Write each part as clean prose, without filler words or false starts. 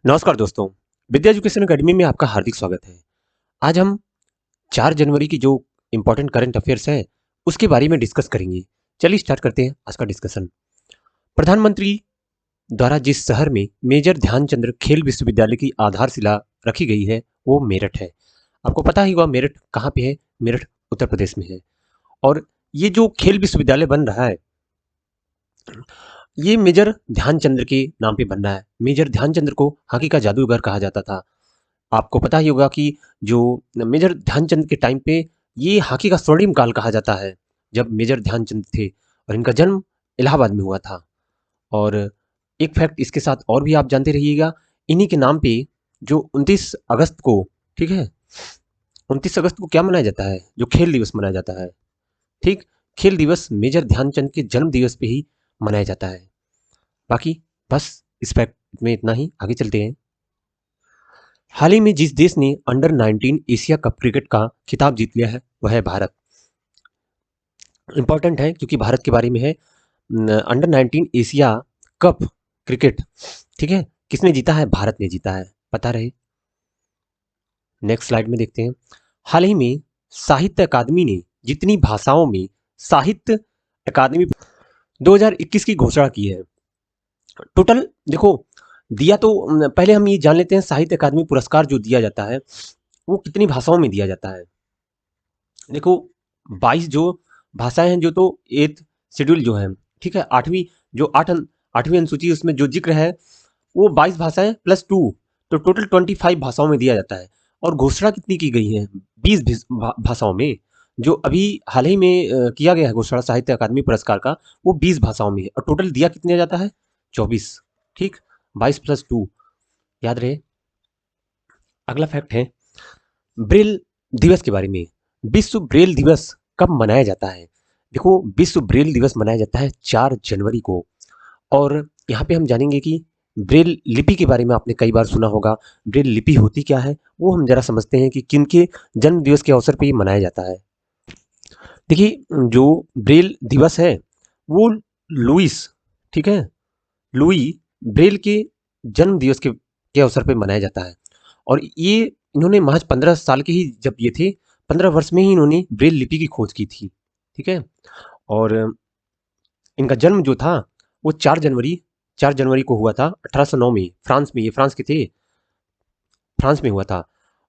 नमस्कार दोस्तों, विद्या education academy में आपका हार्दिक स्वागत है। आज हम 4 जनवरी की जो इम्पोर्टेंट करंट अफेयर्स हैं, उसके बारे में डिस्कस करेंगे। चलिए स्टार्ट करते हैं आज का डिस्कशन। प्रधानमंत्री द्वारा जिस शहर में मेजर ध्यानचंद्र खेल विश्वविद्यालय की आधारशिला रखी गई है, वो मेरठ है। आपको पता ही होगा मेरठ कहाँ पे है? मेरठ उत्तर प्रदेश में है। और ये जो खेल विश्वविद्यालय बन रहा है, ये मेजर ध्यानचंद्र के नाम पे बन रहा है। मेजर ध्यानचंद्र को हॉकी का जादूगर कहा जाता था। आपको पता ही होगा कि जो मेजर ध्यानचंद के टाइम पे ये हॉकी का स्वर्णिम काल कहा जाता है, जब मेजर ध्यानचंद थे और इनका जन्म इलाहाबाद में हुआ था। और एक फैक्ट इसके साथ और भी आप जानते रहिएगा, इन्हीं के नाम पे जो 29 अगस्त को, ठीक है, 29 अगस्त को क्या मनाया जाता है? जो खेल दिवस मनाया जाता है। ठीक, खेल दिवस मेजर ध्यानचंद के जन्म दिवस पे ही मनाया जाता है। बाकी बस इस फैक्ट में इतना ही, आगे चलते हैं। हाल ही में जिस देश ने अंडर 19 एशिया कप क्रिकेट का खिताब जीत लिया है, वह है भारत। इंपॉर्टेंट है क्योंकि भारत के बारे में है। अंडर 19 एशिया कप क्रिकेट, ठीक है, किसने जीता है? भारत ने जीता है, पता रहे। नेक्स्ट स्लाइड में देखते हैं। हाल ही में साहित्य अकादमी ने जितनी भाषाओं में साहित्य अकादमी 2021 की घोषणा की है, टोटल देखो दिया तो, पहले हम ये जान लेते हैं साहित्य अकादमी पुरस्कार जो दिया जाता है वो कितनी भाषाओं में दिया जाता है। देखो 22 जो भाषाएं हैं, जो तो एथ शेड्यूल जो है, ठीक है, जो आठवीं अनुसूची उसमें जो जिक्र है वो 22 भाषाएं प्लस 2, तो टोटल 25 भाषाओं में दिया जाता है। और घोषणा कितनी की गई है? 20 भाषाओं में। जो अभी हाल ही में किया गया है घोषणा साहित्य अकादमी पुरस्कार का, वो 20 भाषाओं में है और टोटल दिया कितने जाता है? 24। ठीक, 22 प्लस 2, याद रहे। अगला फैक्ट है ब्रेल दिवस के बारे में। विश्व ब्रेल दिवस कब मनाया जाता है? देखो, विश्व ब्रेल दिवस मनाया जाता है 4 जनवरी को। और यहाँ पे हम जानेंगे कि ब्रेल लिपि के बारे में आपने कई बार सुना होगा। ब्रेल लिपि होती क्या है, वो हम जरा समझते हैं कि किनके जन्म दिवस के अवसर पे ये मनाया जाता है। देखिए, जो ब्रेल दिवस है वो लुइस, ठीक है, लुई ब्रेल के जन्म दिवस के अवसर पे मनाया जाता है। और ये इन्होंने महज 15 साल के ही जब ये थे, 15 वर्ष में ही इन्होंने ब्रेल लिपि की खोज की थी, ठीक है। और इनका जन्म जो था वो 4 जनवरी को हुआ था 1809 में, फ्रांस में। ये फ्रांस के थे, फ्रांस में हुआ था।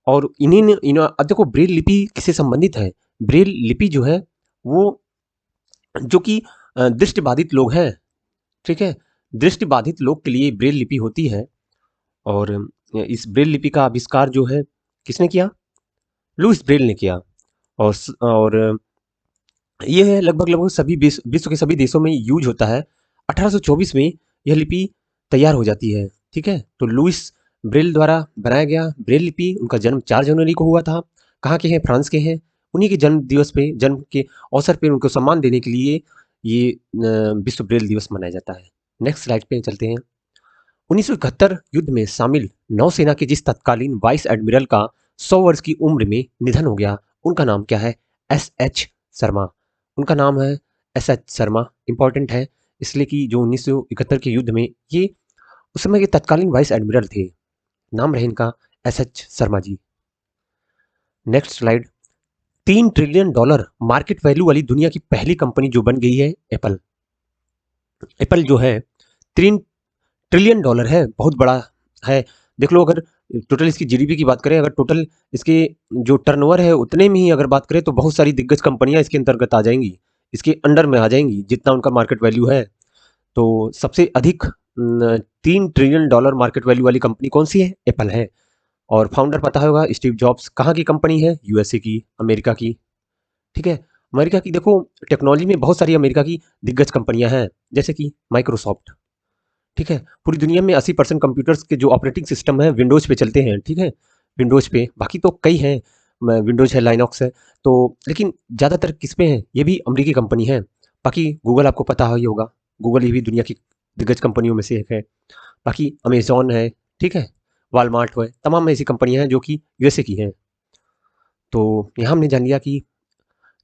और अब देखो ब्रेल लिपि किससे संबंधित है? ब्रेल लिपि जो है वो, जो कि दृष्टिबाधित लोग हैं, ठीक है, दृष्टिबाधित लोग के लिए ब्रेल लिपि होती है। और इस ब्रेल लिपि का आविष्कार जो है किसने किया? लुइस ब्रेल ने किया। और ये है लगभग लगभग सभी विश्व के सभी देशों में यूज होता है। 1824 में यह लिपि तैयार हो जाती है, ठीक है। तो लुइस ब्रेल द्वारा बनाया गया ब्रेल लिपि, उनका जन्म 4 जनवरी को हुआ था। कहाँ के हैं? फ्रांस के हैं। उन्हीं के जन्म दिवस पे, जन्म के अवसर पे उनको सम्मान देने के लिए ये विश्व ब्रेल दिवस मनाया जाता है। नेक्स्ट स्लाइड पे चलते हैं। 1971 युद्ध में शामिल नौसेना के जिस तत्कालीन वाइस एडमिरल का 100 वर्ष की उम्र में निधन हो गया, उनका नाम क्या है? S H Sharma. उनका नाम है एस एच शर्मा। इंपॉर्टेंट है इसलिए कि जो 1971 के युद्ध में ये उस समय के तत्कालीन वाइस एडमिरल थे। नाम रहे इनका S H Sharma ji. Next slide. $3 trillion market value वाली दुनिया की पहली कंपनी जो बन गई है, एप्पल। एप्पल जो है $3 ट्रिलियन है, बहुत बड़ा है। देख लो, अगर टोटल इसकी जीडीपी की बात करें, अगर टोटल इसके जो टर्नओवर है उतने में ही अगर बात करें, तो बहुत सारी दिग्गज कंपनियां इसके अंतर्गत आ जाएंगी, इसके अंडर में आ जाएंगी, जितना उनका मार्केट वैल्यू है। तो सबसे अधिक $3 ट्रिलियन मार्केट वैल्यू वाली कंपनी कौन सी है? एप्पल है। और फाउंडर पता होगा, स्टीव जॉब्स। कहाँ की कंपनी है? यूएसए की, अमेरिका की, ठीक है। अमेरिका की देखो, टेक्नोलॉजी में बहुत सारी अमेरिका की दिग्गज कंपनियां हैं, जैसे कि माइक्रोसॉफ्ट, ठीक है। पूरी दुनिया में 80% कंप्यूटर्स के जो ऑपरेटिंग सिस्टम है विंडोज पे चलते हैं, ठीक है, विंडोज पे। बाकी तो कई हैं, विंडोज है, लाइनॉक्स है, तो लेकिन ज़्यादातर किस पे हैं? ये भी अमेरिकी कंपनी है। बाकी गूगल आपको पता ही होगा, गूगल ये भी दुनिया की दिग्गज कंपनियों में से एक है। बाकी अमेजॉन है, ठीक है, वालमार्ट है, तमाम ऐसी कंपनियां हैं जो कि यूएसए की हैं। तो यहाँ हमने जान लिया कि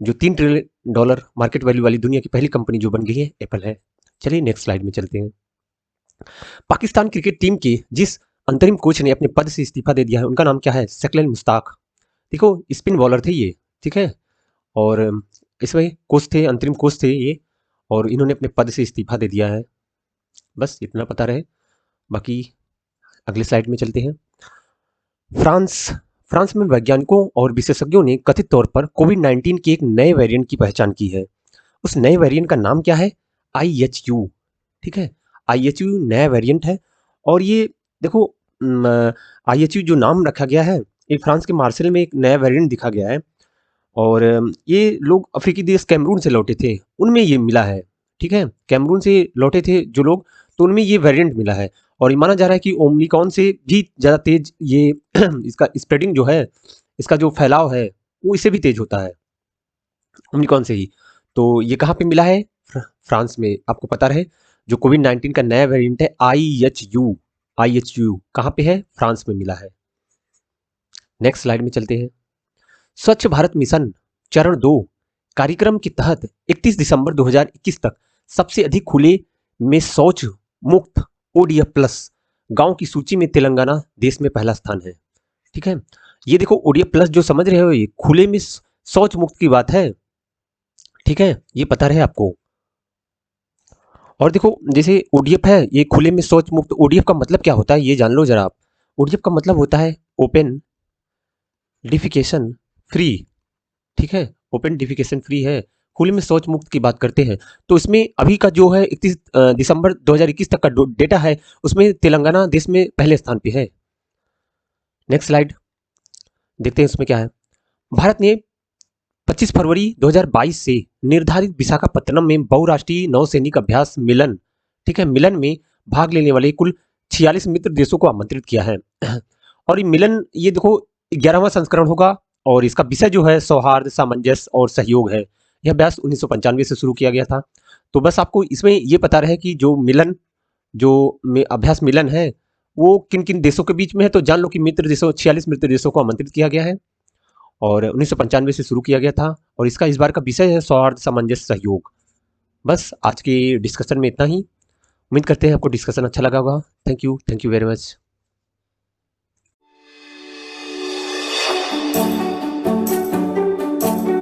जो $3 ट्रिलियन मार्केट वैल्यू वाली दुनिया की पहली कंपनी जो बन गई है, एप्पल है। चलिए नेक्स्ट स्लाइड में चलते हैं। पाकिस्तान क्रिकेट टीम के जिस अंतरिम कोच ने अपने पद से इस्तीफा दे दिया है, उनका नाम क्या है? शकील मुश्ताक। देखो स्पिन बॉलर थे ये, ठीक है, और इसमें कोच थे, अंतरिम कोच थे ये, और इन्होंने अपने पद से इस्तीफा दे दिया है। बस इतना पता रहे। बाकी अगले स्लाइड में चलते हैं। फ्रांस फ्रांस में वैज्ञानिकों और विशेषज्ञों ने कथित तौर पर कोविड-19 के एक नए वेरिएंट की पहचान की है। उस नए वेरिएंट का नाम क्या है? IHU, ठीक है, IHU नया वेरिएंट है। और ये देखो IHU जो नाम रखा गया है, ये फ्रांस के मार्सेल में एक नया वेरिएंट दिखा गया है, और ये लोग अफ्रीकी देश कैमरून से लौटे थे, उनमें ये मिला है, ठीक है, कैमरून से लौटे थे जो लोग, तो उनमें ये वेरिएंट मिला है। और ये माना जा रहा है कि ओमिक्रॉन से भी ज़्यादा तेज ये इसका स्प्रेडिंग जो है, इसका जो फैलाव है, वो इससे भी तेज होता है, ओमिक्रॉन से ही। तो ये कहाँ पे मिला है? फ्रांस में। आपको पता रहे, जो कोविड-19 का नया वेरिएंट है IHU कहाँ पे है? फ्रांस में मिला है। नेक्स्ट स्लाइड में चलते हैं। स्वच्छ भारत मिशन चरण 2 कार्यक्रम के तहत 31 दिसंबर 2021 तक सबसे अधिक खुले में शौच मुक्त ODF प्लस गांव की सूची में तेलंगाना देश में पहला स्थान है, ठीक है। ये देखो ODF प्लस जो समझ रहे हो, ये खुले में शौच मुक्त की बात है, ठीक है, ये पता रहे आपको। और देखो जैसे ODF है, ये खुले में शौच मुक्त, ODF का मतलब क्या होता है ये जान लो जरा आप। ODF का मतलब होता है ओपन डिफिकेशन फ्री, ठीक है, ओपन डिफिकेशन फ्री है, खुले में शौच मुक्त की बात करते हैं। तो इसमें अभी का जो है 31 दिसंबर 2021 तक का डेटा है, उसमें तेलंगाना देश में पहले स्थान पे है। नेक्स्ट स्लाइड देखते हैं उसमें क्या है। भारत ने 25 फरवरी 2022 से निर्धारित विशाखापत्तनम में बहुराष्ट्रीय नौसैनिक अभ्यास मिलन, ठीक है, मिलन में भाग लेने वाले कुल 46 मित्र देशों को आमंत्रित किया है। और ये मिलन, ये देखो 11वां संस्करण होगा, और इसका विषय जो है सौहार्द, सामंजस्य और सहयोग है। यह अभ्यास 1995 से शुरू किया गया था। तो बस आपको इसमें ये पता रहे कि जो मिलन, जो अभ्यास मिलन है, वो किन किन देशों के बीच में है। तो जान लो कि मित्र देशों, 46 मित्र देशों को आमंत्रित किया गया है, और 1995 से शुरू किया गया था, और इसका इस बार का विषय है सौहार्द, सामंजस्य, सहयोग। बस आज के डिस्कशन में इतना ही। उम्मीद करते हैं आपको डिस्कशन अच्छा लगा होगा। Thank you very much.